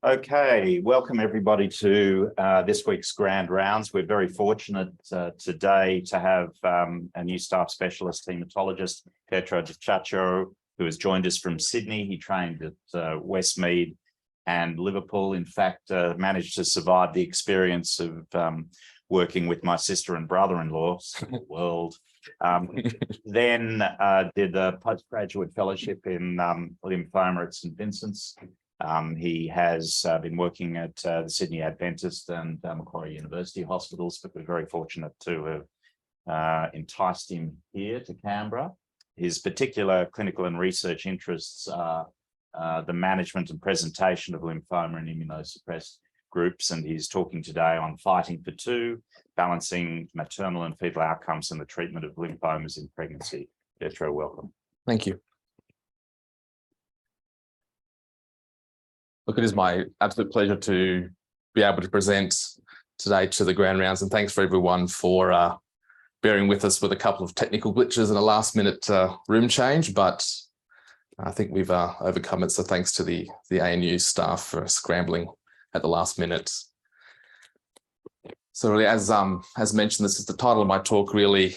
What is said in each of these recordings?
Okay, welcome everybody to this week's Grand Rounds. We're very fortunate today to have a new staff specialist haematologist, Pietro Di Ciaccio, who has joined us from Sydney. He trained at Westmead and Liverpool. In fact, managed to survive the experience of working with my sister and brother-in-law, small world. Then did a postgraduate fellowship in lymphoma at St Vincent's. He has been working at the Sydney Adventist and Macquarie University hospitals, but we're very fortunate to have enticed him here to Canberra. His particular clinical and research interests are the management and presentation of lymphoma and immunosuppressed groups, and he's talking today on fighting for two, balancing maternal and fetal outcomes in the treatment of lymphomas in pregnancy. Pietro, welcome. Thank you. Look, it is my absolute pleasure to be able to present today to the Grand Rounds, and thanks for everyone for bearing with us with a couple of technical glitches and a last-minute room change, but I think we've overcome it. So thanks to the ANU staff for scrambling at the last minute. So really, as mentioned, this is the title of my talk. Really,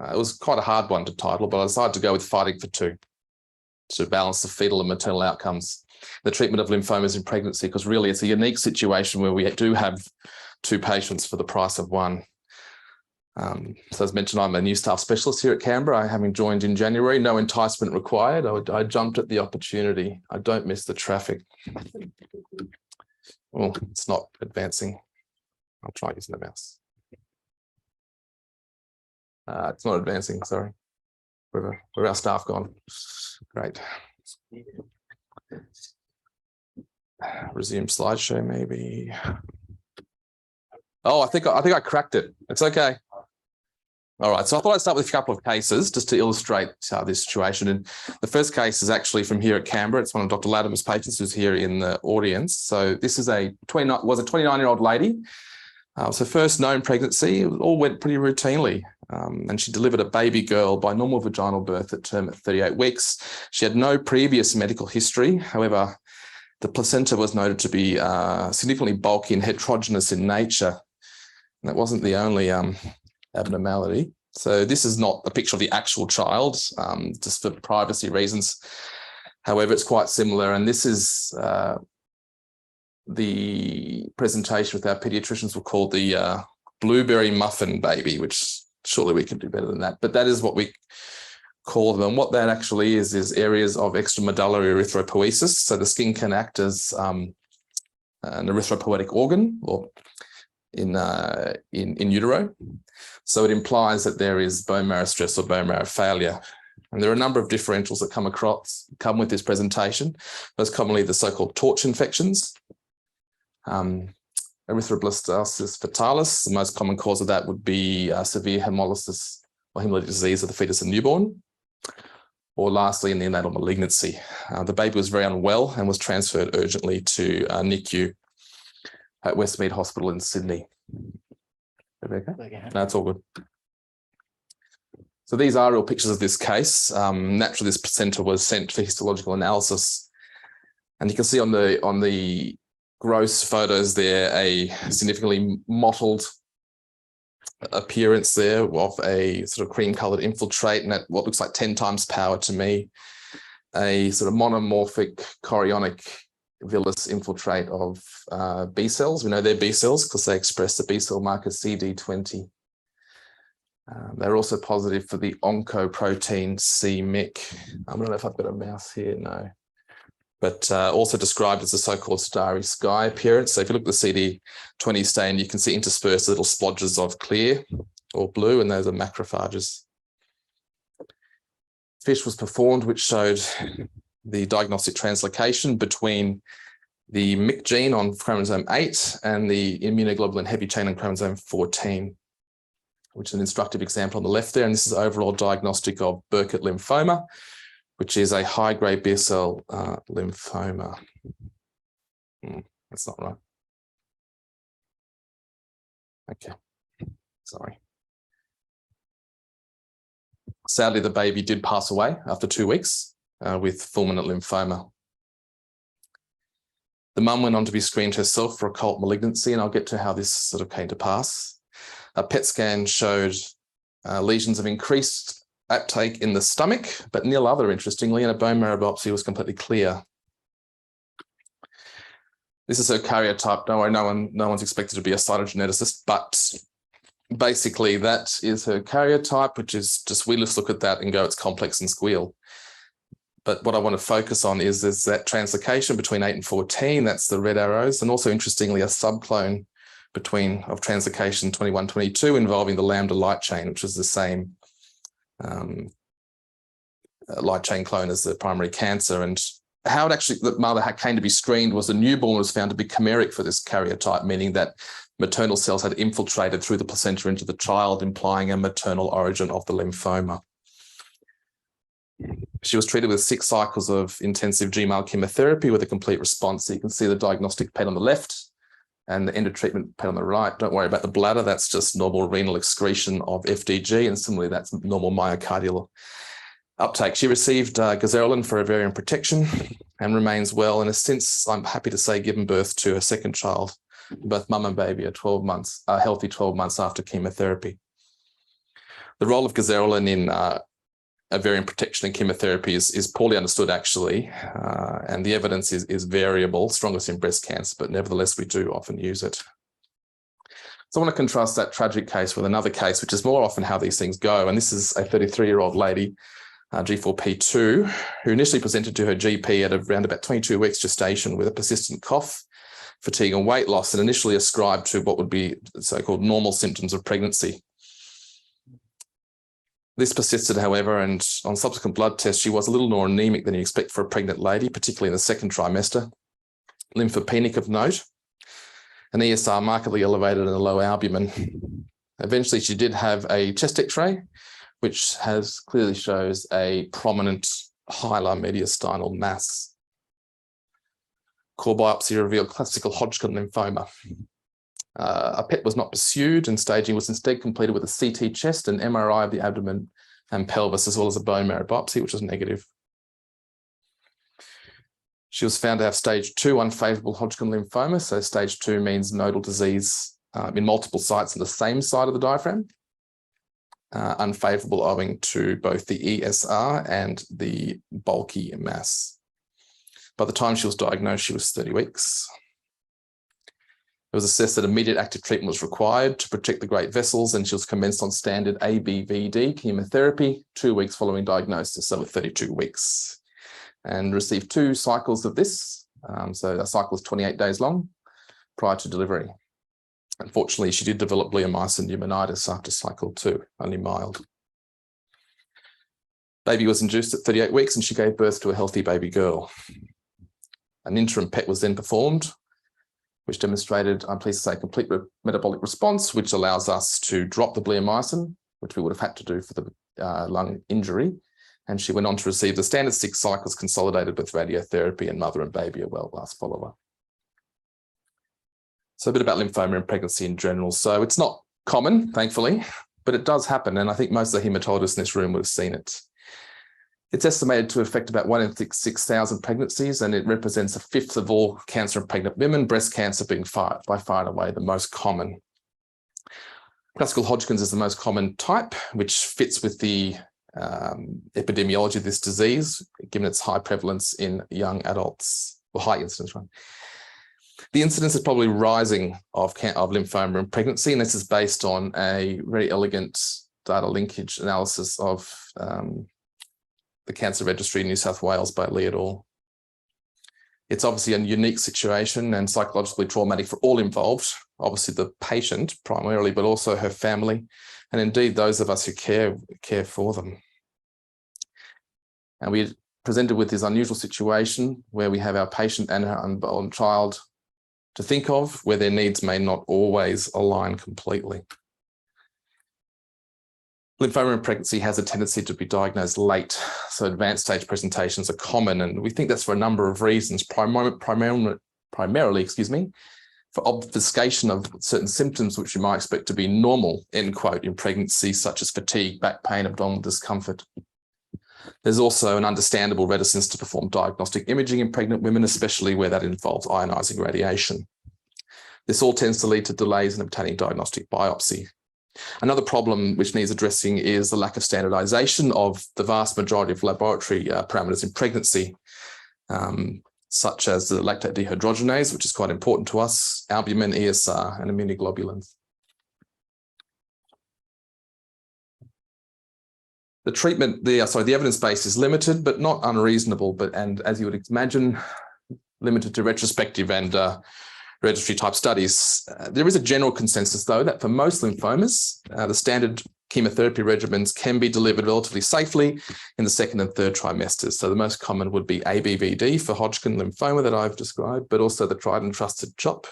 it was quite a hard one to title, but I decided to go with fighting for two, to balance the fetal and maternal outcomes, the treatment of lymphomas in pregnancy, because really it's a unique situation where we do have two patients for the price of one. So as mentioned, I'm a new staff specialist here at Canberra. Having joined in January, no enticement required. I jumped at the opportunity. I don't miss the traffic. Well, it's not advancing. I'll try using the mouse. It's not advancing, sorry. Where our staff gone? Great. Resume slideshow, maybe. Oh, I think I cracked it. It's okay. All right, so I thought I'd start with a couple of cases just to illustrate this situation. And the first case is actually from here at Canberra. It's one of Dr. Latimer's patients who's here in the audience. So this is a 29-year-old lady. So first known pregnancy, it all went pretty routinely. And she delivered a baby girl by normal vaginal birth at term at 38 weeks. She had no previous medical history. However, the placenta was noted to be significantly bulky and heterogeneous in nature. And that wasn't the only abnormality. So this is not a picture of the actual child, just for privacy reasons. However, it's quite similar. And this is the presentation with our pediatricians will call the blueberry muffin baby, which surely we can do better than that. But that is what we call them. And what that actually is areas of extramedullary erythropoiesis. So the skin can act as an erythropoietic organ, or in utero. So it implies that there is bone marrow stress or bone marrow failure. And there are a number of differentials that come with this presentation. Most commonly the so-called torch infections. Erythroblastosis fetalis, the most common cause of that would be severe hemolysis or hemolytic disease of the fetus and newborn. Or lastly, in neonatal malignancy. The baby was very unwell and was transferred urgently to NICU at Westmead Hospital in Sydney. Okay? No, it's all good. So these are real pictures of this case. Naturally, this placenta was sent for histological analysis. And you can see on the gross photos there a significantly mottled appearance there of a sort of cream-colored infiltrate, and at what looks like 10 times power to me, a sort of monomorphic chorionic villus infiltrate of B cells. We know they're B cells because they express the B cell marker CD20. They're also positive for the oncoprotein c-MYC. I don't know if I've got a mouse here, no. But also described as a so-called starry sky appearance. So if you look at the CD20 stain, you can see interspersed little splodges of clear or blue, and those are macrophages. FISH was performed, which showed the diagnostic translocation between the MYC gene on chromosome 8 and the immunoglobulin heavy chain on chromosome 14, which is an instructive example on the left there. And this is overall diagnostic of Burkitt lymphoma, which is a high-grade B-cell lymphoma. That's not right. Okay, sorry. Sadly, the baby did pass away after 2 weeks with fulminant lymphoma. The mum went on to be screened herself for occult malignancy, and I'll get to how this sort of came to pass. A PET scan showed lesions of increased uptake in the stomach, but nil other, interestingly, and a bone marrow biopsy was completely clear. This is her karyotype. Don't worry, no one's expected to be a cytogeneticist, but basically that is her karyotype, which is just, we just look at that and go, it's complex and squeal. But what I want to focus on is that translocation between 8 and 14, that's the red arrows, and also interestingly a subclone of translocation 21-22 involving the lambda light chain, which is the same light chain clone as the primary cancer. And how it actually, the mother came to be screened was the newborn was found to be chimeric for this karyotype, meaning that maternal cells had infiltrated through the placenta into the child, implying a maternal origin of the lymphoma. She was treated with 6 cycles of intensive GMAL chemotherapy with a complete response. So you can see the diagnostic PET on the left and the end of treatment PET on the right. Don't worry about the bladder. That's just normal renal excretion of FDG. And similarly, that's normal myocardial uptake. She received gazerolin for ovarian protection and remains well, and has since, I'm happy to say, given birth to a second child. Both mum and baby are 12 months, healthy 12 months after chemotherapy. The role of gazerolin in ovarian protection and chemotherapy is poorly understood, actually, and the evidence is variable, strongest in breast cancer, but nevertheless, we do often use it. So I want to contrast that tragic case with another case, which is more often how these things go. And this is a 33-year-old lady, G4P2, who initially presented to her GP at around about 22 weeks gestation with a persistent cough, fatigue and weight loss, and initially ascribed to what would be so-called normal symptoms of pregnancy. This persisted, however, and on subsequent blood tests, she was a little more anemic than you expect for a pregnant lady, particularly in the second trimester, lymphopenic of note, an ESR markedly elevated and a low albumin. Eventually, she did have a chest X-ray, which clearly shows a prominent hilar mediastinal mass. Core biopsy revealed classical Hodgkin lymphoma. A PET was not pursued, and staging was instead completed with a CT chest and MRI of the abdomen and pelvis, as well as a bone marrow biopsy, which was negative. She was found to have stage 2 unfavorable Hodgkin lymphoma. So stage 2 means nodal disease in multiple sites on the same side of the diaphragm. Unfavorable owing to both the ESR and the bulky mass. By the time she was diagnosed, she was 30 weeks. It was assessed that immediate active treatment was required to protect the great vessels, and she was commenced on standard ABVD chemotherapy 2 weeks following diagnosis, so at 32 weeks, and received 2 cycles of this. So that cycle was 28 days long prior to delivery. Unfortunately, she did develop bleomycin pneumonitis after cycle 2, only mild. Baby was induced at 38 weeks, and she gave birth to a healthy baby girl. An interim PET was then performed, which demonstrated, I'm pleased to say, complete metabolic response, which allows us to drop the bleomycin, which we would have had to do for the lung injury. And she went on to receive the standard 6 cycles consolidated with radiotherapy, and mother and baby are well last follower. So a bit about lymphoma and pregnancy in general. So it's not common, thankfully, but it does happen. And I think most of the haematologists in this room would have seen it. It's estimated to affect about 1 in 6,000 pregnancies, and it represents 1/5 of all cancer in pregnant women, breast cancer being by far and away the most common. Classical Hodgkin's is the most common type, which fits with the epidemiology of this disease, given its high prevalence in young adults, or high incidence, right? The incidence is probably rising of lymphoma in pregnancy, and this is based on a very elegant data linkage analysis of the Cancer Registry in New South Wales by Lee et al. It's obviously a unique situation and psychologically traumatic for all involved, obviously the patient primarily, but also her family, and indeed those of us who care for them. And we presented with this unusual situation where we have our patient and her unborn child to think of, where their needs may not always align completely. Lymphoma in pregnancy has a tendency to be diagnosed late, so advanced stage presentations are common, and we think that's for a number of reasons, primarily, for obfuscation of certain symptoms which you might expect to be normal, end quote, in pregnancy, such as fatigue, back pain, abdominal discomfort. There's also an understandable reticence to perform diagnostic imaging in pregnant women, especially where that involves ionizing radiation. This all tends to lead to delays in obtaining diagnostic biopsy. Another problem which needs addressing is the lack of standardization of the vast majority of laboratory parameters in pregnancy, such as the lactate dehydrogenase, which is quite important to us, albumin, ESR, and immunoglobulins. The treatment, the evidence base is limited, but not unreasonable, and as you would imagine, limited to retrospective and registry type studies. There is a general consensus, though, that for most lymphomas, the standard chemotherapy regimens can be delivered relatively safely in the second and third trimesters. So the most common would be ABVD for Hodgkin lymphoma that I've described, but also the tried and trusted CHOP,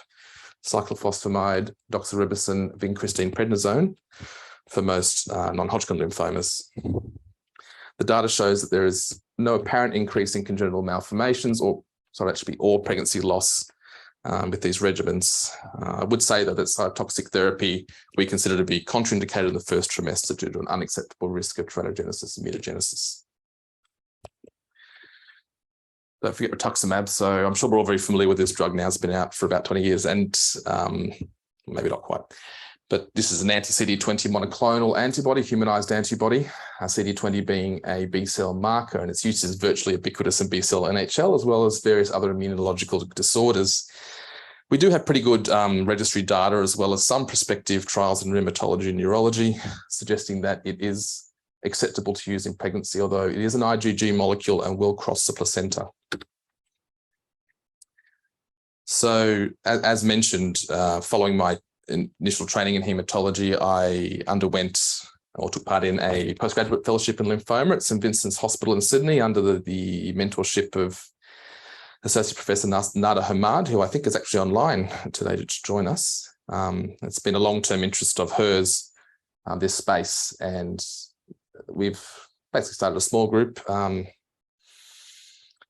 cyclophosphamide, doxorubicin, vincristine, prednisone for most non-Hodgkin lymphomas. The data shows that there is no apparent increase in congenital malformations or pregnancy loss with these regimens. I would say that it's cytotoxic therapy we consider to be contraindicated in the first trimester due to an unacceptable risk of teratogenesis and mutagenesis. Don't forget rituximab. So I'm sure we're all very familiar with this drug now. It's been out for about 20 years and maybe not quite. But this is an anti-CD20 monoclonal antibody, humanized antibody, CD20 being a B-cell marker, and its use is virtually ubiquitous in B-cell NHL, as well as various other immunological disorders. We do have pretty good registry data, as well as some prospective trials in rheumatology and neurology, suggesting that it is acceptable to use in pregnancy, although it is an IgG molecule and will cross the placenta. So, as mentioned, following my initial training in haematology, I took part in a postgraduate fellowship in lymphoma at St Vincent's Hospital in Sydney under the mentorship of Associate Professor Nada Hamad, who I think is actually online today to join us. It's been a long-term interest of hers, this space, and we've basically started a small group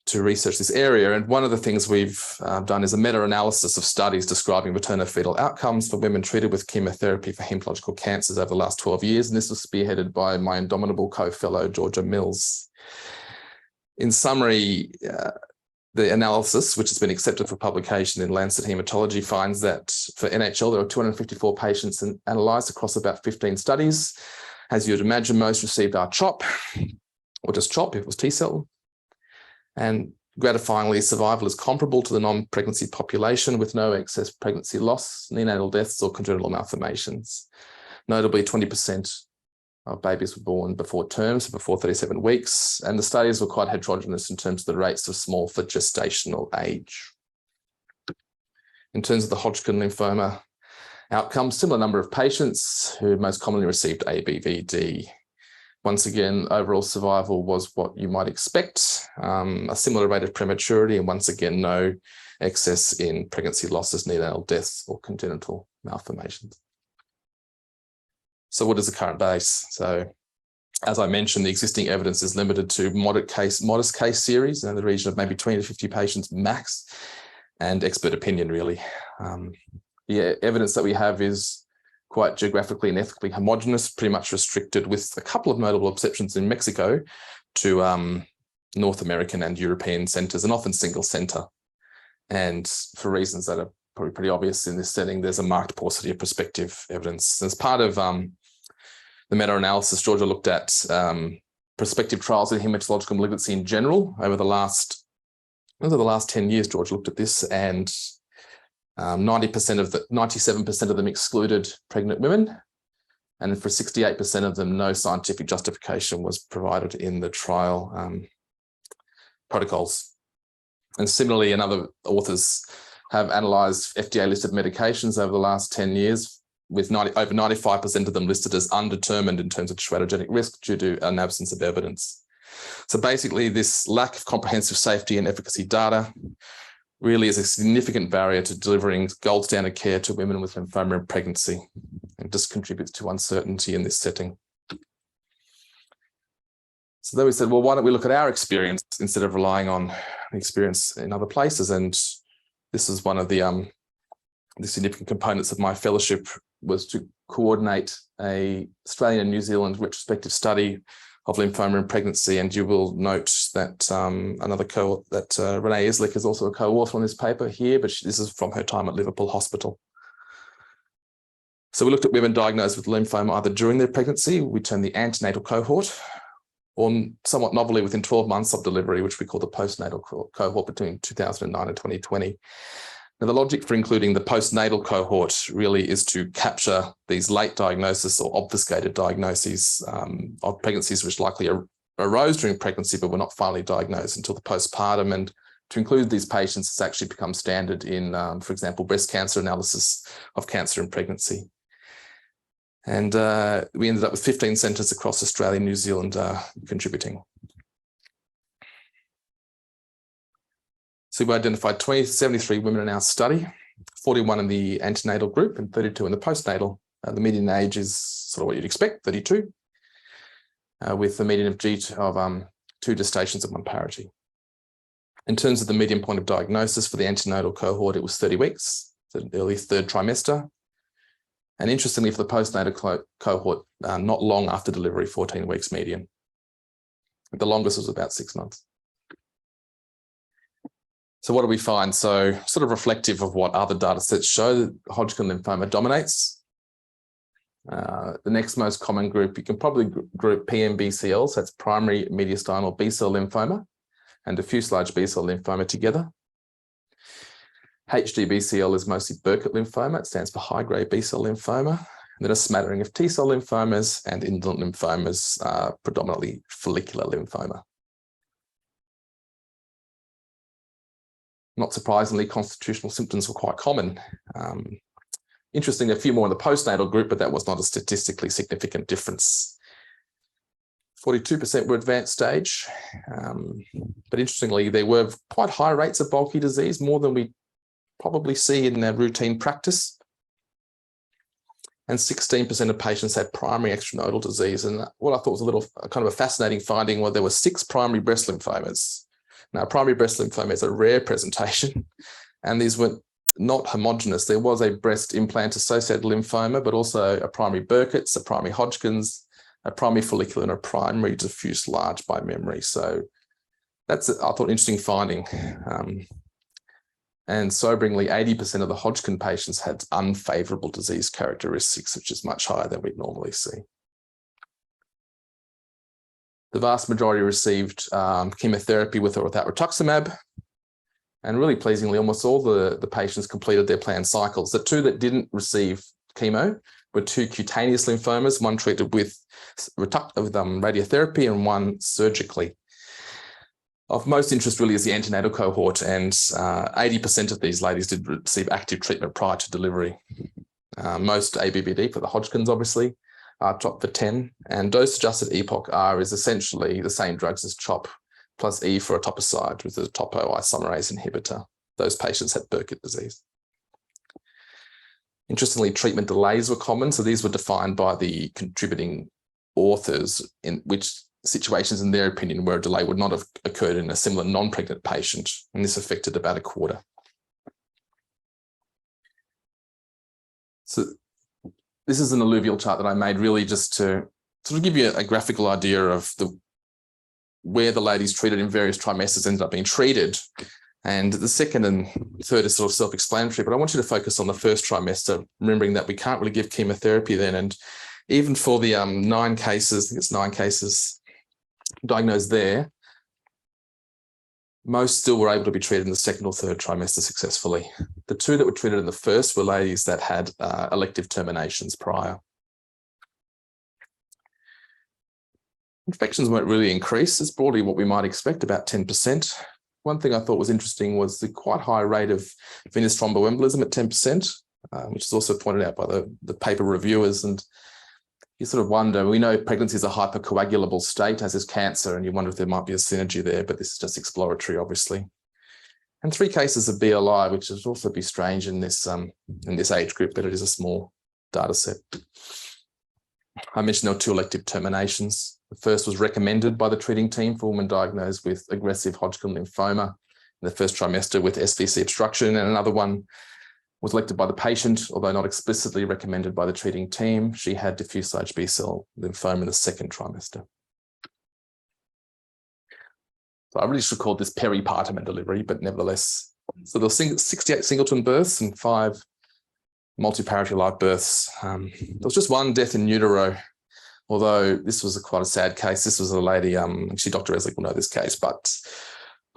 to research this area. And one of the things we've done is a meta-analysis of studies describing maternal-fetal outcomes for women treated with chemotherapy for hematological cancers over the last 12 years. And this was spearheaded by my indomitable co-fellow, Georgia Mills. In summary, the analysis, which has been accepted for publication in Lancet Haematology, finds that for NHL, there are 254 patients analysed across about 15 studies. As you'd imagine, most received R-CHOP, or just CHOP if it was T-cell. And gratifyingly, survival is comparable to the non-pregnancy population with no excess pregnancy loss, neonatal deaths, or congenital malformations. Notably, 20% of babies were born before term, so before 37 weeks, and the studies were quite heterogeneous in terms of the rates of small for gestational age. In terms of the Hodgkin lymphoma outcomes, similar number of patients who most commonly received ABVD. Once again, overall survival was what you might expect, a similar rate of prematurity, and once again, no excess in pregnancy losses, neonatal deaths, or congenital malformations. So what is the current base? So as I mentioned, the existing evidence is limited to modest case series in the region of maybe 20 to 50 patients max, and expert opinion, really. The evidence that we have is quite geographically and ethically homogenous, pretty much restricted with a couple of notable exceptions in Mexico to North American and European centres, and often single centre. And for reasons that are probably pretty obvious in this setting, there's a marked paucity of prospective evidence. As part of the meta-analysis, Georgia looked at prospective trials in hematological malignancy in general over the last 10 years. Georgia looked at this, and 97% of them excluded pregnant women, and for 68% of them, no scientific justification was provided in the trial protocols. And similarly, other authors have analysed FDA-listed medications over the last 10 years, with over 95% of them listed as undetermined in terms of teratogenic risk due to an absence of evidence. So basically, this lack of comprehensive safety and efficacy data really is a significant barrier to delivering gold standard care to women with lymphoma in pregnancy, and just contributes to uncertainty in this setting. So then we said, well, why don't we look at our experience instead of relying on experience in other places? And this is one of the significant components of my fellowship, was to coordinate a Australian and New Zealand retrospective study of lymphoma in pregnancy. And you will note that another cohort, that Renee Islick is also a co-author on this paper here, but this is from her time at Liverpool Hospital. So we looked at women diagnosed with lymphoma either during their pregnancy, we term the antenatal cohort, or somewhat novelly within 12 months of delivery, which we call the postnatal cohort between 2009 and 2020. Now, the logic for including the postnatal cohort really is to capture these late diagnosis or obfuscated diagnoses of pregnancies which likely arose during pregnancy but were not finally diagnosed until the postpartum. And to include these patients has actually become standard in, for example, breast cancer analysis of cancer in pregnancy. And we ended up with 15 centres across Australia and New Zealand contributing. So we identified 73 women in our study, 41 in the antenatal group and 32 in the postnatal. The median age is sort of what you'd expect, 32, with a median of 2 gestations and 1 parity. In terms of the median point of diagnosis for the antenatal cohort, it was 30 weeks, the early 3rd trimester. And interestingly, for the postnatal cohort, not long after delivery, 14 weeks median. The longest was about 6 months. So what do we find? So sort of reflective of what other data sets show, that Hodgkin lymphoma dominates. The next most common group, you can probably group PMBCL, so that's primary mediastinal B-cell lymphoma, and diffuse large B-cell lymphoma together. HDBCL is mostly Burkitt lymphoma. It stands for high-grade B-cell lymphoma. And then a smattering of T-cell lymphomas and indolent lymphomas, predominantly follicular lymphoma. Not surprisingly, constitutional symptoms were quite common. Interesting, a few more in the postnatal group, but that was not a statistically significant difference. 42% were advanced stage. But interestingly, there were quite high rates of bulky disease, more than we probably see in their routine practice. And 16% of patients had primary extranodal disease. And what I thought was a little kind of a fascinating finding was there were 6 primary breast lymphomas. Now, primary breast lymphoma is a rare presentation, and these were not homogeneous. There was a breast implant-associated lymphoma, but also a primary Burkitt's, a primary Hodgkin's, a primary follicular, and a primary diffuse large by memory. So that's, I thought, an interesting finding. And soberingly, 80% of the Hodgkin patients had unfavorable disease characteristics, which is much higher than we'd normally see. The vast majority received chemotherapy with or without rituximab. And really pleasingly, almost all the patients completed their planned cycles. The 2 that didn't receive chemo were 2 cutaneous lymphomas, one treated with radiotherapy and one surgically. Of most interest really is the antenatal cohort, and 80% of these ladies did receive active treatment prior to delivery. Most ABVD for the Hodgkin's, obviously, CHOP for 10, and dose-adjusted EPOCH-R is essentially the same drugs as CHOP plus E for etoposide with a topoisomerase inhibitor. Those patients had Burkitt disease. Interestingly, treatment delays were common, so these were defined by the contributing authors in which situations, in their opinion, where a delay would not have occurred in a similar non-pregnant patient, and this affected about a quarter. So this is an alluvial chart that I made really just to sort of give you a graphical idea of where the ladies treated in various trimesters ended up being treated. And the second and third is sort of self-explanatory, but I want you to focus on the first trimester, remembering that we can't really give chemotherapy then. And even for the 9 cases, I think it's 9 cases diagnosed there, most still were able to be treated in the second or third trimester successfully. The 2 that were treated in the first were ladies that had elective terminations prior. Infections won't really increase. It's broadly what we might expect, about 10%. One thing I thought was interesting was the quite high rate of venous thromboembolism at 10%, which is also pointed out by the paper reviewers. And you sort of wonder, we know pregnancy is a hypercoagulable state, as is cancer, and you wonder if there might be a synergy there, but this is just exploratory, obviously. And 3 cases of BLI, which would also be strange in this age group, but it is a small data set. I mentioned there were 2 elective terminations. The first was recommended by the treating team for women diagnosed with aggressive Hodgkin lymphoma in the first trimester with SVC obstruction, and another one was elected by the patient, although not explicitly recommended by the treating team. She had diffuse large B-cell lymphoma in the second trimester. So I really should call this peripartum delivery, but nevertheless. So there were 68 singleton births and 5 multi-parity live births. There was just 1 death in utero, although this was quite a sad case. This was a lady, actually Dr. Eslick will know this case, but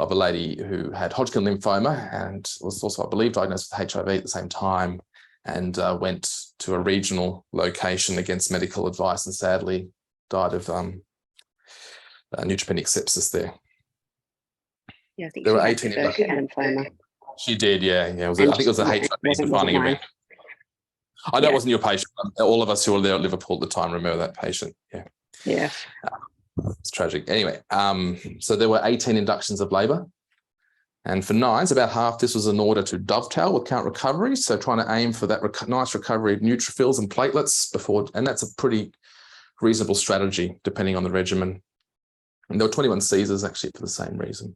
of a lady who had Hodgkin lymphoma and was also, I believe, diagnosed with HIV at the same time, and went to a regional location against medical advice and sadly died of neutropenic sepsis there. Yeah, I think There she were had 18 lymphoma. She did, yeah. I think it was a HIV defining event. I know it wasn't your patient. All of us who were there at Liverpool at the time remember that patient. Yeah. Yeah. It's tragic. Anyway, so there were 18 inductions of labour. And for 9s, about half, this was in order to dovetail with count recovery. So trying to aim for that nice recovery of neutrophils and platelets before, and that's a pretty reasonable strategy depending on the regimen. And there were 21 Caesars actually for the same reason.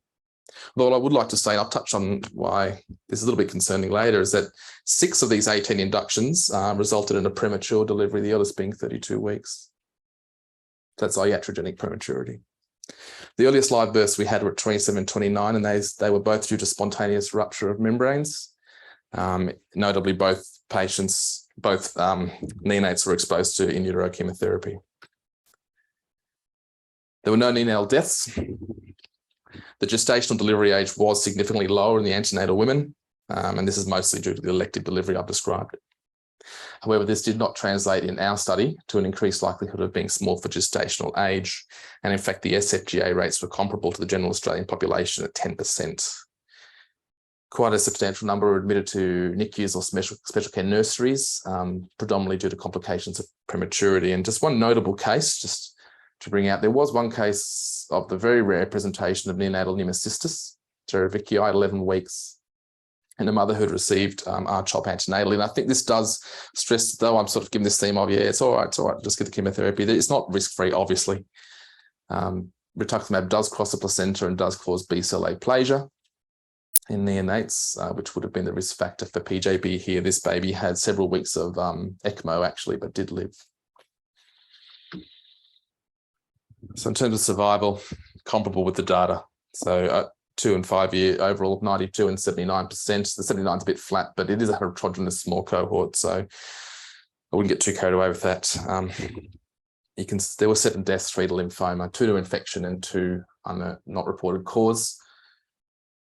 But what I would like to say, and I'll touch on why this is a little bit concerning later, is that 6 of these 18 inductions resulted in a premature delivery, the eldest being 32 weeks. That's iatrogenic prematurity. The earliest live births we had were at 27 and 29, and they were both due to spontaneous rupture of membranes. Notably, both patients, both neonates were exposed to in utero chemotherapy. There were no neonatal deaths. The gestational delivery age was significantly lower in the antenatal women, and this is mostly due to the elective delivery I've described. However, this did not translate in our study to an increased likelihood of being small for gestational age. And in fact, the SFGA rates were comparable to the general Australian population at 10%. Quite a substantial number were admitted to NICUs or special care nurseries, predominantly due to complications of prematurity. And just one notable case, just to bring out, there was one case of the very rare presentation of neonatal pneumocystis, cerevicii at 11 weeks, and a mother who had received R-CHOP antenatally. And I think this does stress, though I'm sort of giving this theme of, yeah, it's all right, just get the chemotherapy. It's not risk-free, obviously. Rituximab does cross the placenta and does cause B-cell aplasia in neonates, which would have been the risk factor for PJB here. This baby had several weeks of ECMO, actually, but did live. So in terms of survival, comparable with the data. So 2 and 5 year overall, 92 and 79%. The 79 is a bit flat, but it is a heterogeneous small cohort, so I wouldn't get too carried away with that. There were 7 deaths, 3 to lymphoma, 2 to infection, and 2 not reported cause.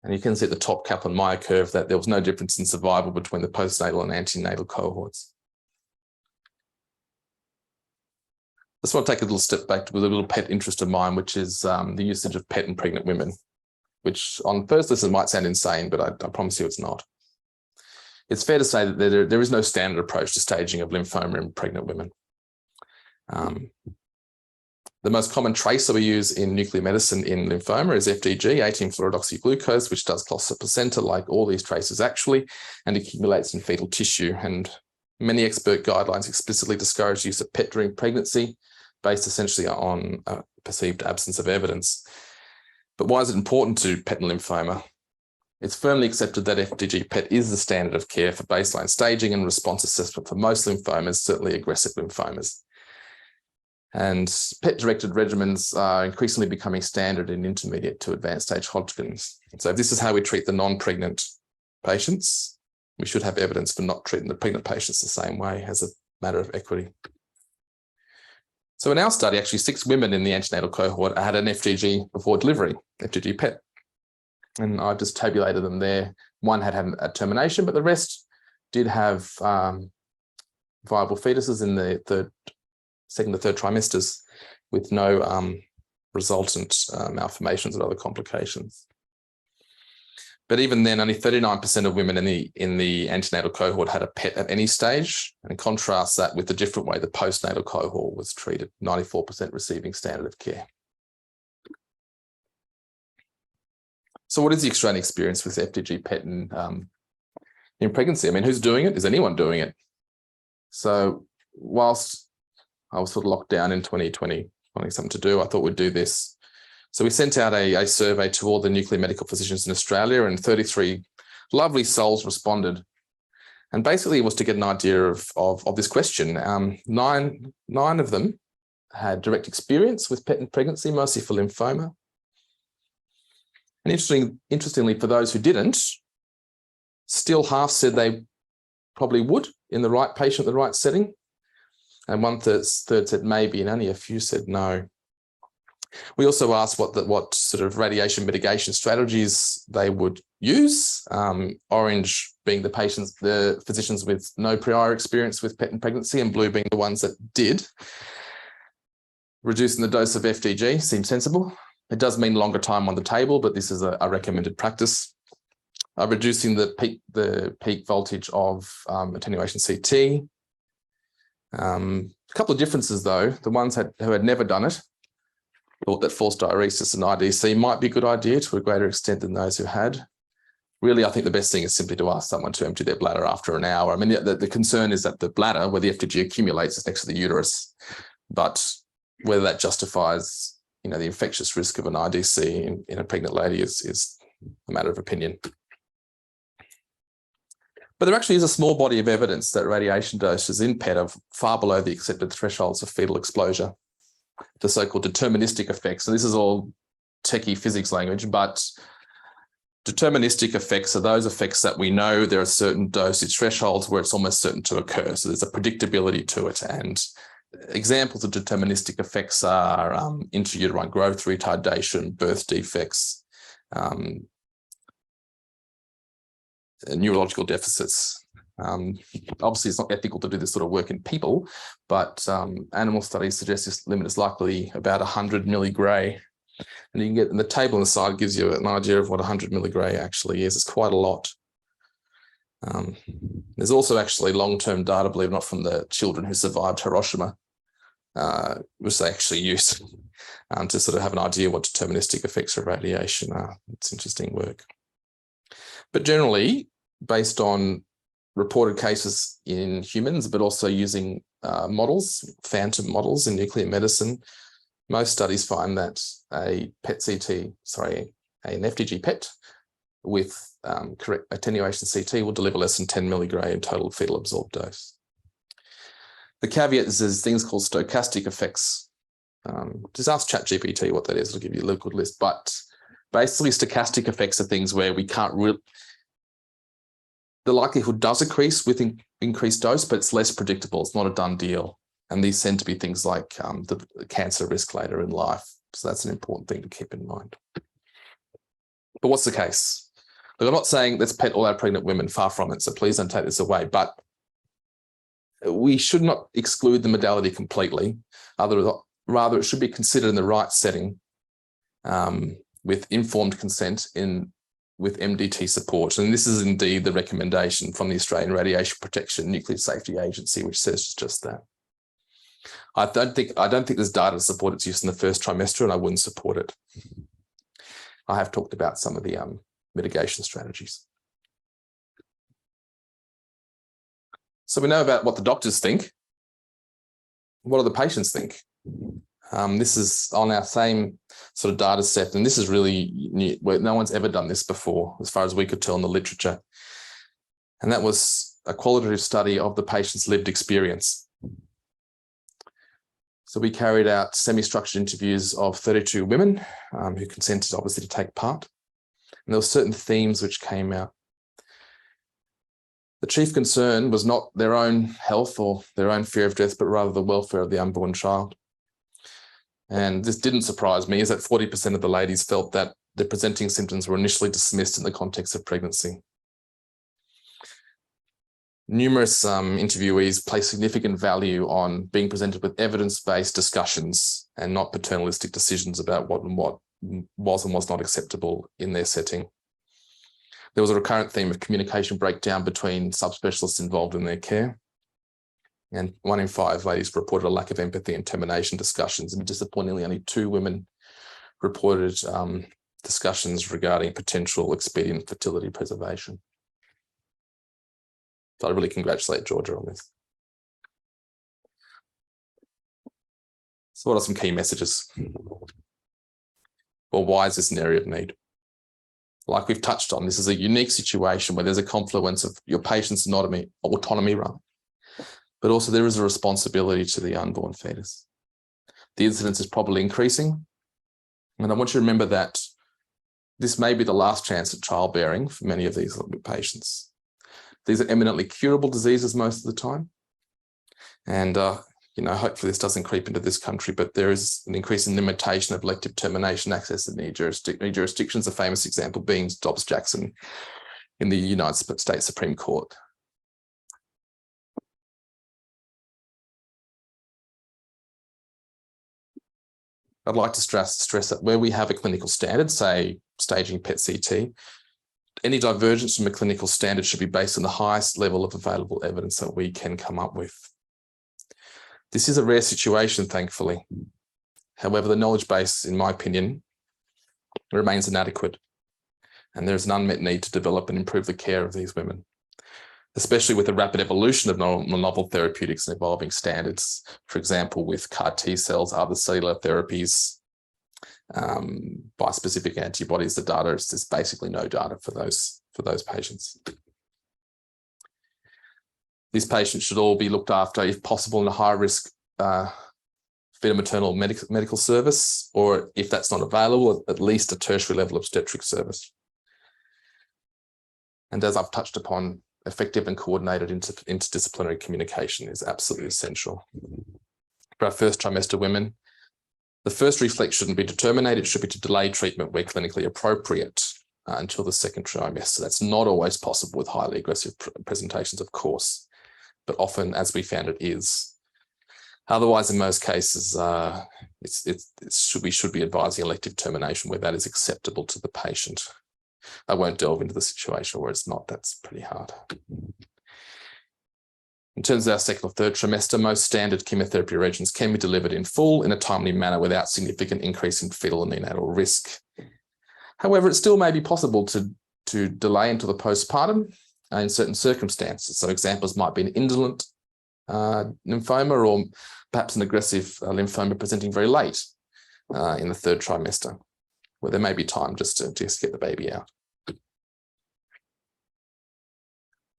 And you can see at the top Kaplan-Meier curve that there was no difference in survival between the postnatal and antenatal cohorts. I just want to take a little step back with a little pet interest of mine, which is the usage of PET in pregnant women, which on first listen might sound insane, but I promise you it's not. It's fair to say that there is no standard approach to staging of lymphoma in pregnant women. The most common tracer we use in nuclear medicine in lymphoma is FDG, 18-fluorodeoxyglucose, which does cross the placenta like all these tracers actually, and accumulates in fetal tissue. And many expert guidelines explicitly discourage use of PET during pregnancy, based essentially on a perceived absence of evidence. But why is it important to PET and lymphoma? It's firmly accepted that FDG PET is the standard of care for baseline staging and response assessment for most lymphomas, certainly aggressive lymphomas. And PET-directed regimens are increasingly becoming standard in intermediate to advanced stage Hodgkin's. So if this is how we treat the non-pregnant patients, we should have evidence for not treating the pregnant patients the same way as a matter of equity. So in our study, actually 6 women in the antenatal cohort had an FDG before delivery, FDG PET. And I've just tabulated them there. One had a termination, but the rest did have viable fetuses in the second to third trimesters with no resultant malformations and other complications. But even then, only 39% of women in the antenatal cohort had a PET at any stage, and contrast that with the different way the postnatal cohort was treated, 94% receiving standard of care. So what is the Australian experience with FDG PET in pregnancy? I mean, who's doing it? Is anyone doing it? So whilst I was sort of locked down in 2020, wanting something to do, I thought we'd do this. So we sent out a survey to all the nuclear medical physicians in Australia, and 33 lovely souls responded. And basically it was to get an idea of this question. Nine of them had direct experience with PET in pregnancy, mostly for lymphoma. And interestingly, for those who didn't, still half said they probably would in the right patient, the right setting. And one-third said maybe, and only a few said no. We also asked what sort of radiation mitigation strategies they would use. Orange being the physicians with no prior experience with PET and pregnancy, and blue being the ones that did. Reducing the dose of FDG seems sensible. It does mean longer time on the table, but this is a recommended practice. Reducing the peak voltage of attenuation CT. A couple of differences though. The ones who had never done it thought that forced diuresis and IDC might be a good idea to a greater extent than those who had. Really, I think the best thing is simply to ask someone to empty their bladder after an hour. I mean, the concern is that the bladder, where the FDG accumulates, is next to the uterus. But whether that justifies, the infectious risk of an IDC in a pregnant lady is a matter of opinion. But there actually is a small body of evidence that radiation doses in PET are far below the accepted thresholds of fetal exposure, the so-called deterministic effects. And this is all techie physics language, but deterministic effects are those effects that we know there are certain dosage thresholds where it's almost certain to occur. So there's a predictability to it. And examples of deterministic effects are intrauterine growth retardation, birth defects, neurological deficits. Obviously, it's not ethical to do this sort of work in people, but animal studies suggest this limit is likely about 100 milligray. And you can get in the table on the side gives you an idea of what 100 milligray actually is. It's quite a lot. There's also actually long-term data, believe it or not, from the children who survived Hiroshima, which they actually use to sort of have an idea what deterministic effects of radiation are. It's interesting work. But generally, based on reported cases in humans, but also using models, phantom models in nuclear medicine, most studies find that an FDG PET with correct attenuation CT will deliver less than 10 milligray in total fetal absorbed dose. The caveat is there's things called stochastic effects. Just ask ChatGPT what that is, it'll give you a little good list. But basically, stochastic effects are things where we can't really, the likelihood does increase with increased dose, but it's less predictable. It's not a done deal. And these tend to be things like the cancer risk later in life. So that's an important thing to keep in mind. But what's the case? Look, I'm not saying let's PET all our pregnant women, far from it. So please don't take this away. But we should not exclude the modality completely. Rather, it should be considered in the right setting with informed consent with MDT support. And this is indeed the recommendation from the Australian Radiation Protection Nuclear Safety Agency, which says just that. I don't think there's data to support its use in the first trimester, and I wouldn't support it. I have talked about some of the mitigation strategies. So we know about what the doctors think. What do the patients think? This is on our same sort of data set, and this is really new. No one's ever done this before, as far as we could tell in the literature. And that was a qualitative study of the patient's lived experience. So we carried out semi-structured interviews of 32 women who consented, obviously, to take part. And there were certain themes which came out. The chief concern was not their own health or their own fear of death, but rather the welfare of the unborn child. And this didn't surprise me, is that 40% of the ladies felt that the presenting symptoms were initially dismissed in the context of pregnancy. Numerous interviewees place significant value on being presented with evidence-based discussions and not paternalistic decisions about what was and was not acceptable in their setting. There was a recurrent theme of communication breakdown between subspecialists involved in their care. And 1 in 5 ladies reported a lack of empathy and termination discussions. And disappointingly, only 2 women reported discussions regarding potential expedient fertility preservation. So I really congratulate Georgia on this. So what are some key messages? Well, why is this an area of need? Like we've touched on, this is a unique situation where there's a confluence of your patient's autonomy, but also there is a responsibility to the unborn fetus. The incidence is probably increasing. And I want you to remember that this may be the last chance at childbearing for many of these patients. These are eminently curable diseases most of the time. And, hopefully this doesn't creep into this country, but there is an increasing limitation of elective termination access in many jurisdictions, a famous example being Dobbs-Jackson in the United States Supreme Court. I'd like to stress that where we have a clinical standard, say staging PET-CT, any divergence from a clinical standard should be based on the highest level of available evidence that we can come up with. This is a rare situation, thankfully. However, the knowledge base, in my opinion, remains inadequate, and there's an unmet need to develop and improve the care of these women, especially with the rapid evolution of novel therapeutics and evolving standards. For example, with CAR T cells, other cellular therapies, bispecific antibodies, the data is there's basically no data for those patients. These patients should all be looked after, if possible, in a high-risk fetal maternal medical service, or if that's not available, at least a tertiary level obstetric service. And as I've touched upon, effective and coordinated interdisciplinary communication is absolutely essential. For our first trimester women, the first reflex shouldn't be to terminate, it should be to delay treatment where clinically appropriate until the second trimester. That's not always possible with highly aggressive presentations, of course, but often, as we found, it is. Otherwise, in most cases, we should be advising elective termination where that is acceptable to the patient. I won't delve into the situation where it's not. That's pretty hard. In terms of our second or third trimester, most standard chemotherapy regimens can be delivered in full in a timely manner without significant increase in fetal and neonatal risk. However, it still may be possible to delay until the postpartum in certain circumstances. So examples might be an indolent lymphoma, or perhaps an aggressive lymphoma presenting very late in the third trimester, where there may be time just to get the baby out.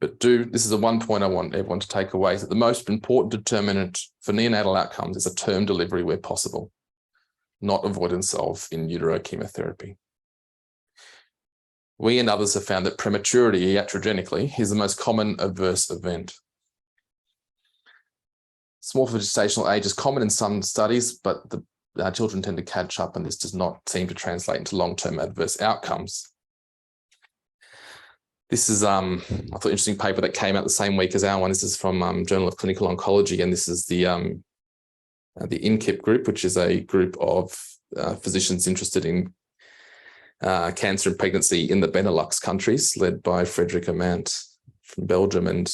But this is the one point I want everyone to take away, is that the most important determinant for neonatal outcomes is a term delivery where possible, not avoidance of in utero chemotherapy. We and others have found that prematurity iatrogenically is the most common adverse event. Small gestational age is common in some studies, but our children tend to catch up, and this does not seem to translate into long-term adverse outcomes. This is, I thought, an interesting paper that came out the same week as our one. This is from Journal of Clinical Oncology, and this is the INKIP group, which is a group of physicians interested in cancer and pregnancy in the Benelux countries, led by Frederick Amant from Belgium. And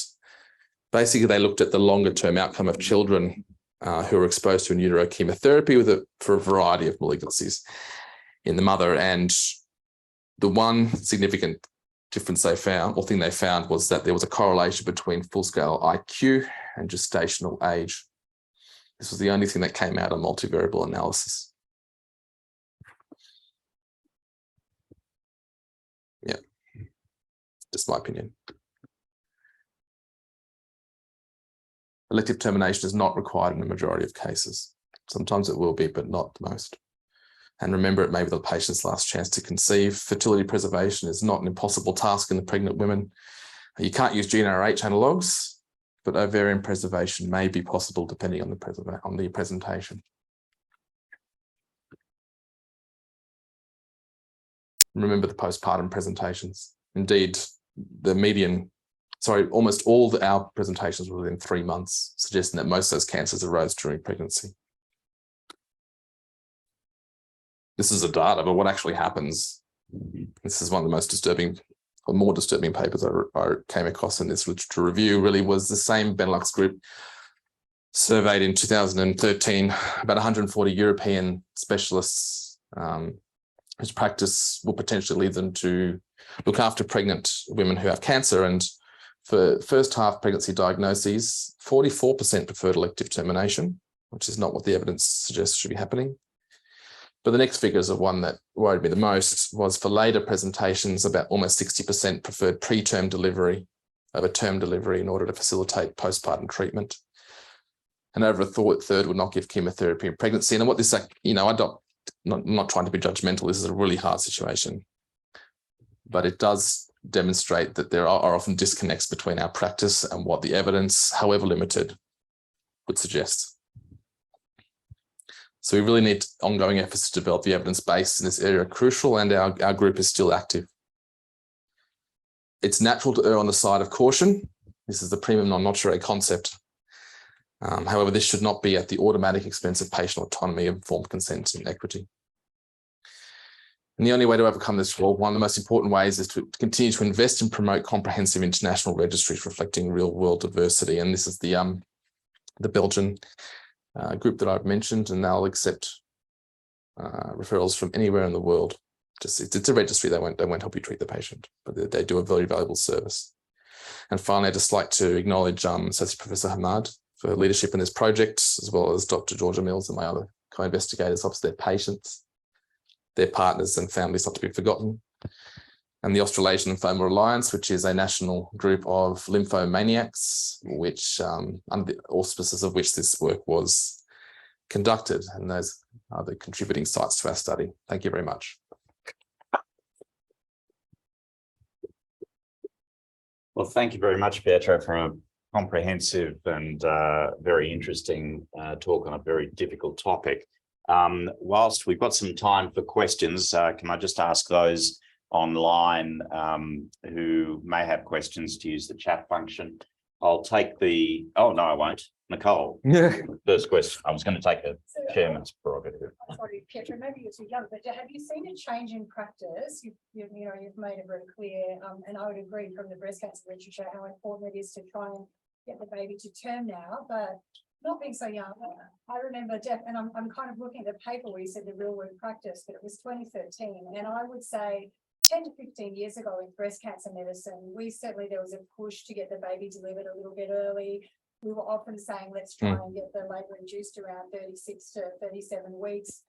basically, they looked at the longer-term outcome of children who were exposed to in utero chemotherapy for a variety of malignancies in the mother. And the one significant difference they found, or thing they found, was that there was a correlation between full-scale IQ and gestational age. This was the only thing that came out of multivariable analysis. Yeah, just my opinion. Elective termination is not required in the majority of cases. Sometimes it will be, but not most. And remember, it may be the patient's last chance to conceive. Fertility preservation is not an impossible task in the pregnant women. You can't use GnRH analogues, but ovarian preservation may be possible depending on the presentation. Remember the postpartum presentations. Indeed, almost all our presentations were within 3 months, suggesting that most of those cancers arose during pregnancy. This is the data, but what actually happens, this is one of the most disturbing, or more disturbing papers I came across in this literature review, really was the same Benelux group surveyed in 2013, about 140 European specialists whose practice will potentially lead them to look after pregnant women who have cancer. And for first half pregnancy diagnoses, 44% preferred elective termination, which is not what the evidence suggests should be happening. But the next figures of one that worried me the most was for later presentations, about almost 60% preferred preterm delivery over term delivery in order to facilitate postpartum treatment. And over a third would not give chemotherapy in pregnancy. And what this, I'm not trying to be judgmental, this is a really hard situation. but it does demonstrate that there are often disconnects between our practice and what the evidence, however limited, would suggest. So we really need ongoing efforts to develop the evidence base in this area are crucial, and our group is still active. It's natural to err on the side of caution. This is the primum non nocere concept. However, this should not be at the automatic expense of patient autonomy, informed consent, and equity. And the only way to overcome this flaw, one of the most important ways, is to continue to invest and promote comprehensive international registries reflecting real-world diversity. And this is the Belgian group that I've mentioned, and they'll accept referrals from anywhere in the world. It's a registry. They won't help you treat the patient, but they do a very valuable service. And finally, I'd just like to acknowledge Associate Professor Hamad for leadership in this project, as well as Dr. Georgia Mills and my other co-investigators, obviously their patients, their partners and families not to be forgotten. And the Australasian Lymphoma Alliance, which is a national group of lymphomaniacs, which under the auspices of which this work was conducted. And those are the contributing sites to our study. Thank you very much. Well, thank you very much, Pietro, for a comprehensive and very interesting talk on a very difficult topic. Whilst we've got some time for questions, can I just ask those online who may have questions to use the chat function? I'll take the, oh no, I won't. Nicole, first question. I was going to take a chairman's prerogative. Sorry, Pietro, maybe you're too young, but have you seen a change in practice? You've made it very clear, and I would agree from the breast cancer literature how important it is to try and get the baby to term now, but not being so young. I remember, and I'm kind of looking at the paper where you said the real world practice, but it was 2013, and I would say 10 to 15 years ago in breast cancer medicine, there was a push to get the baby delivered a little bit early. We were often saying, let's try and get the labour induced around 36 to 37 weeks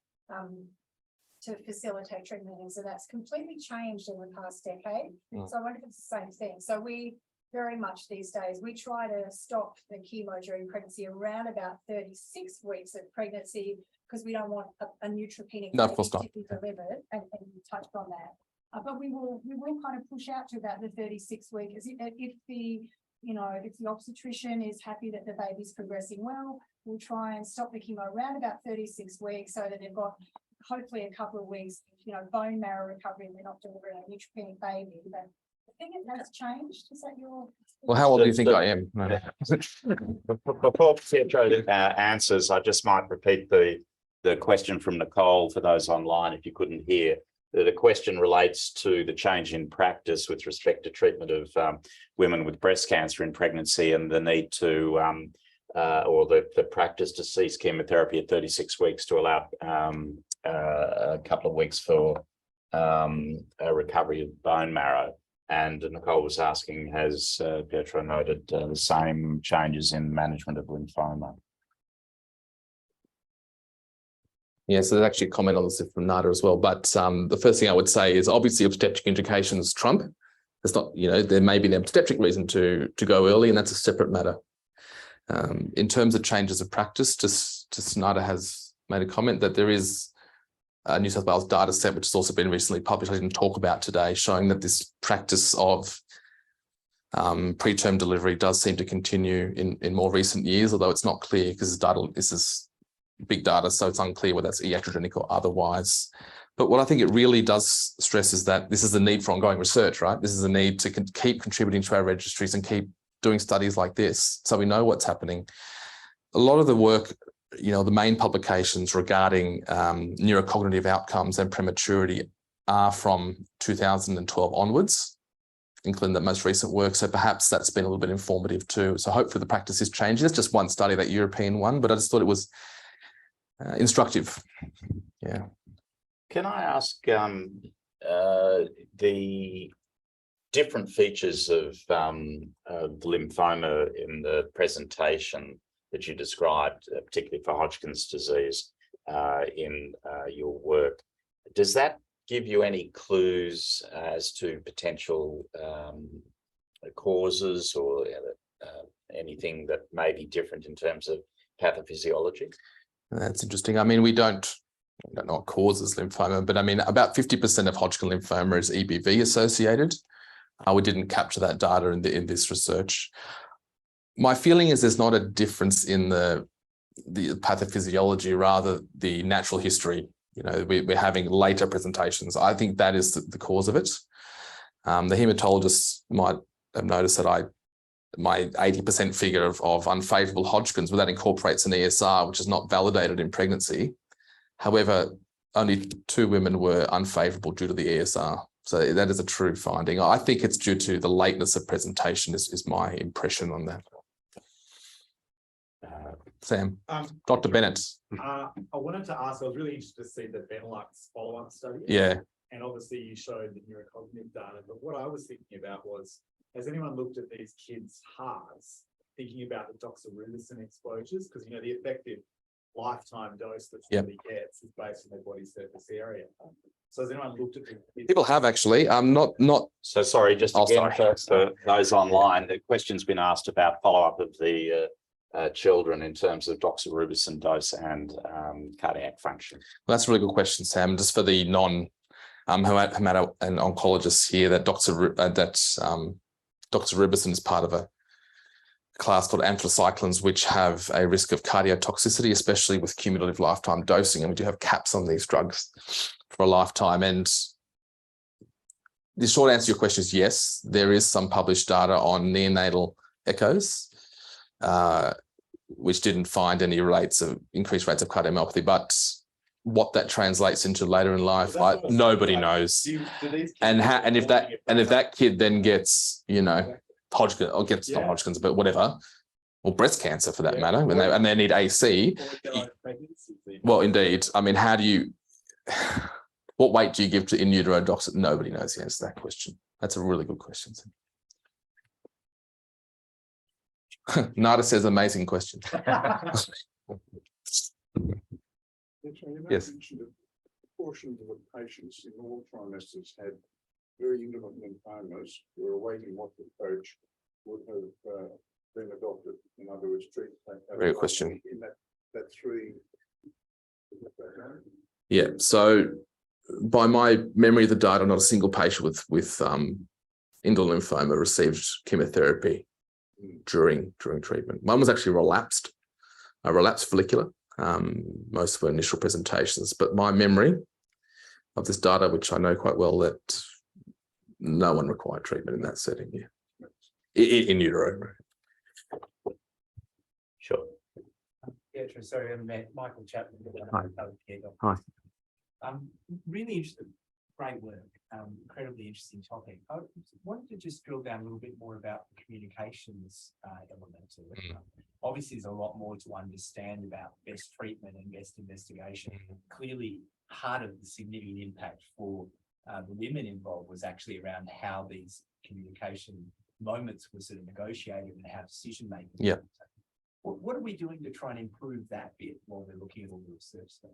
to facilitate treatment. And so that's completely changed in the past decade. So I wonder if it's the same thing. So we very much these days, we try to stop the chemo during pregnancy around about 36 weeks of pregnancy because we don't want a neutropenic baby to be delivered, and you touched on that. But we will kind of push out to about the 36 week if the obstetrician is happy that the baby's progressing well, we'll try and stop the chemo around about 36 weeks so that they've got hopefully a couple of weeks, bone marrow recovery, and they're not delivering a neutropenic baby. But I think it has changed. Is that your? Well, how old do you think I am? No. Before Pietro answers, I just might repeat the question from Nicole for those online if you couldn't hear. The question relates to the change in practice with respect to treatment of women with breast cancer in pregnancy and the need to, or the practice to cease chemotherapy at 36 weeks to allow a couple of weeks for a recovery of bone marrow. And Nicole was asking, has Pietro noted the same changes in management of lymphoma? Yeah, so there's actually a comment on this from Nada as well. But the first thing I would say is obviously obstetric indications trump. It's not, there may be an obstetric reason to go early, and that's a separate matter. In terms of changes of practice, just Nada has made a comment that there is a New South Wales data set, which has also been recently published, I didn't talk about today, showing that this practice of preterm delivery does seem to continue in more recent years, although it's not clear because this is big data, so it's unclear whether that's iatrogenic or otherwise. But what I think it really does stress is that this is the need for ongoing research, right? This is a need to keep contributing to our registries and keep doing studies like this so we know what's happening. A lot of the work, the main publications regarding neurocognitive outcomes and prematurity are from 2012 onwards, including the most recent work. So perhaps that's been a little bit informative too. So hopefully the practice is changing. It's just one study, that European one, but I just thought it was instructive. Yeah. Can I ask the different features of lymphoma in the presentation that you described, particularly for Hodgkin's disease in your work? Does that give you any clues as to potential causes or anything that may be different in terms of pathophysiology? That's interesting. I mean, we don't I don't know what causes lymphoma, but I mean, about 50% of Hodgkin lymphoma is EBV associated. We didn't capture that data in this research. My feeling is there's not a difference in the pathophysiology, rather the natural history. You know, we're having later presentations. I think that is the cause of it. The hematologists might have noticed that my 80% figure of unfavorable Hodgkin's, well, that incorporates an ESR, which is not validated in pregnancy. However, only 2 women were unfavorable due to the ESR. So that is a true finding. I think it's due to the lateness of presentation is my impression on that. Sam, Dr. Bennett. I wanted to ask, I was really interested to see the Benelux follow-up study. Yeah. And obviously you showed the neurocognitive data, but what I was thinking about was, has anyone looked at these kids' hearts, thinking about the doxorubicin exposures? Because, you know, the effective lifetime dose that somebody gets is based on their body surface area. So has anyone looked at the People have actually, not. So sorry, just again, for those online, the question's been asked about follow-up of the children in terms of doxorubicin dose and cardiac function. Well, that's a really good question, Sam. Just for the non-hemato and oncologists here, that doxorubicin is part of a class called anthracyclines, which have a risk of cardiotoxicity, especially with cumulative lifetime dosing. And we do have caps on these drugs for a lifetime. And the short answer to your question is yes, there is some published data on neonatal echoes, which didn't find any increased rates of cardiomyopathy, but what that translates into later in life, nobody knows. And if that kid then gets, you know, Hodgkin or gets not Hodgkin's, but whatever, or breast cancer for that matter, and they need AC. Well, indeed. I mean, how do you? What weight do you give to in utero docs? Nobody knows the answer to that question. That's a really good question. Nada says amazing question. Yes. Portions of the patients in all trimesters had very indolent lymphomas who were awaiting what the coach would have been adopted. In other words, treat. Very good question. In that 3. Yeah. So, by my memory of the data, not a single patient with indolent lymphoma received chemotherapy during treatment. One was actually relapsed follicular. Most were initial presentations, but my memory of this data, which I know quite well, that no one required treatment in that setting. Yeah, in utero. Sure. Pietro, sorry, I'm Michael Chapman. Hi. Really interesting, great work, incredibly interesting topic. I wanted to just drill down a little bit more about the communications element of it. Obviously, there's a lot more to understand about best treatment and best investigation. Clearly, part of the significant impact for the women involved was actually around how these communication moments were sort of negotiated and how decision making. Yeah. What are we doing to try and improve that bit while we're looking at all the research stuff?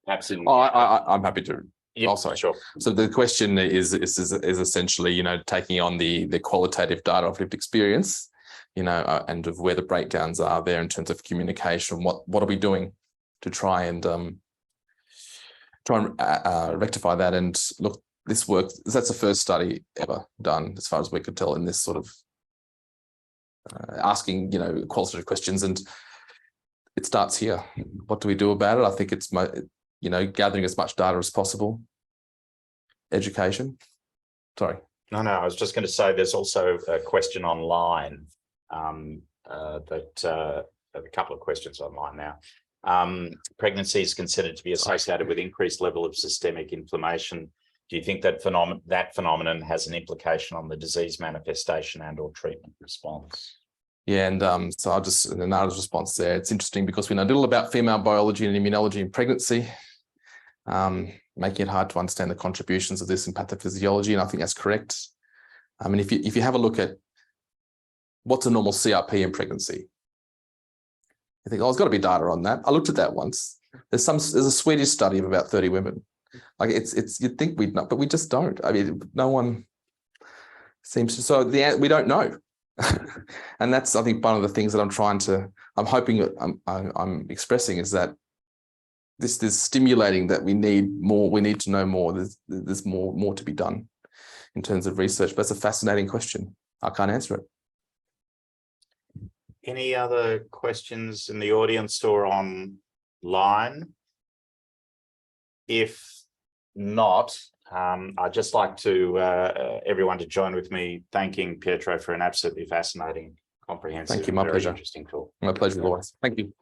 Perhaps in. I'm happy to. Yeah, sorry. Sure. So the question is essentially, you know, taking on the qualitative data of lived experience, you know, and of where the breakdowns are there in terms of communication. What are we doing to try and rectify that? And look, this work, that's the first study ever done, as far as we could tell, in this sort of asking, you know, qualitative questions, and it starts here. What do we do about it? I think it's, you know, gathering as much data as possible. Education. Sorry. No, I was just going to say there's also a question online a couple of questions online now. Pregnancy is considered to be associated with increased level of systemic inflammation. Do you think that phenomenon has an implication on the disease manifestation and or treatment response? Yeah, and so I'll just, in Nada's response there, it's interesting because we know little about female biology and immunology in pregnancy, making it hard to understand the contributions of this in pathophysiology, and I think that's correct. I mean, if you have a look at what's a normal CRP in pregnancy, you think, oh, there's got to be data on that. I looked at that once. There's a Swedish study of about 30 women. Like it's you'd think we'd know, but we just don't. I mean, no one seems to. So we don't know. And that's, I think, one of the things that I'm expressing is that this is stimulating that we need more, we need to know more. There's more to be done in terms of research, but it's a fascinating question. I can't answer it. Any other questions in the audience or online? If not, I'd just like to everyone to join with me thanking Pietro for an absolutely fascinating, comprehensive, Thank you, my very pleasure. interesting talk. My pleasure, Laura. Thank you.